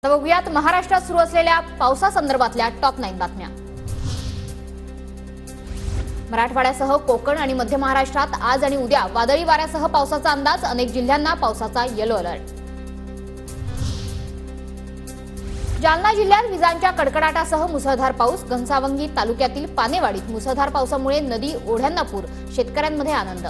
तर बघूयात महाराष्ट्रात सुरू असलेल्या पावसासंदर्भातल्या टॉप 9 बातम्या। मराठवाड्यासह कोकण आणि मध्य महाराष्ट्रात आज आणि उद्या वादळी वाऱ्यासह पावसाचा अंदाज। अनेक जिल्ह्यांना पावसाचा येलो अलर्ट। जालना जिल्ह्यात विजांच्या कडकडाटासह मुसळधार पाऊस। घनसावंगी तालुक्यातील पानेवाडीत मुसळधार पावसामुळे नदी ओढ्यांना पूर। शेतकऱ्यांमध्ये आनंद।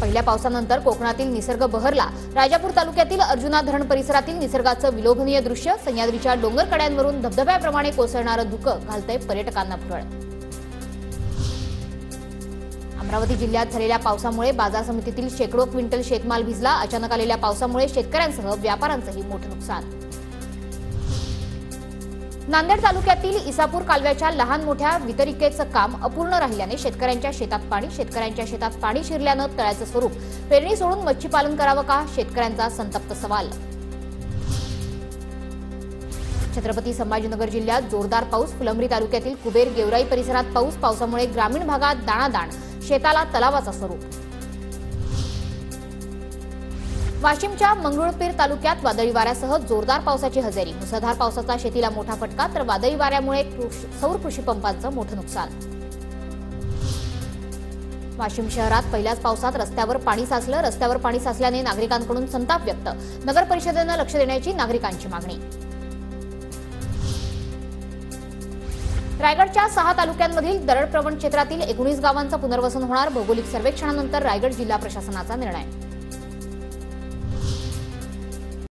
पहिल्या पावसानंतर कोकणातील निसर्ग बहरला। राजापूर तालुक्यातील अर्जुना धरण परिसरातील निसर्गाचं विलोभनीय दृश्य। सह्याद्रीच्या डोंगर कड्यांवरून धबधब्याप्रमाणे कोसळणारं धुकं घालतंय पर्यटकांना भुरळ। अमरावती जिल्ह्यात झालेल्या पावसामुळे बाजार समितीतील शेकडो क्विंटल शेतमाल भिजला। अचानक आलेल्या पावसामुळे शेतकऱ्यांसह व्यापाऱ्यांचंही मोठं नुकसान। नांदेड तालुक्यातील इसापूर कालव्याच्या लहान मोठ्या वितरिकेचं काम अपूर्ण राहिल्याने शेतकऱ्यांच्या शेतात पाणी शिरल्यानं तळ्याचं स्वरूप। पेरणी सोडून मच्छीपालन करावं का? शेतकऱ्यांचा संतप्त सवाल। छत्रपती संभाजीनगर जिल्ह्यात जोरदार पाऊस। फुलंब्री तालुक्यातील कुबेर गेवराई परिसरात पावसामुळे ग्रामीण भागात दाणादाण। शेताला तलावाचा स्वरूप। वाशिमच्या मंगरुळपीर तालुक्यात वादळी वाऱ्यासह जोरदार पावसाची हजेरी। मुसळधार पावसाचा शेतीला मोठा फटका, तर वादळी वाऱ्यामुळे सौर कृषी पंपांचं मोठं नुकसान। वाशिम शहरात पहिल्याच पावसात रस्त्यावर पाणी साचलं। रस्त्यावर पाणी साचल्याने नागरिकांकडून संताप व्यक्त। नगर परिषदेनं लक्ष देण्याची नागरिकांची मागणी। रायगडच्या 6 तालुक्यांमधील दरड प्रवण क्षेत्रातील 19 गावांचं पुनर्वसन होणार। भौगोलिक सर्वेक्षणानंतर रायगड जिल्हा प्रशासनाचा निर्णय।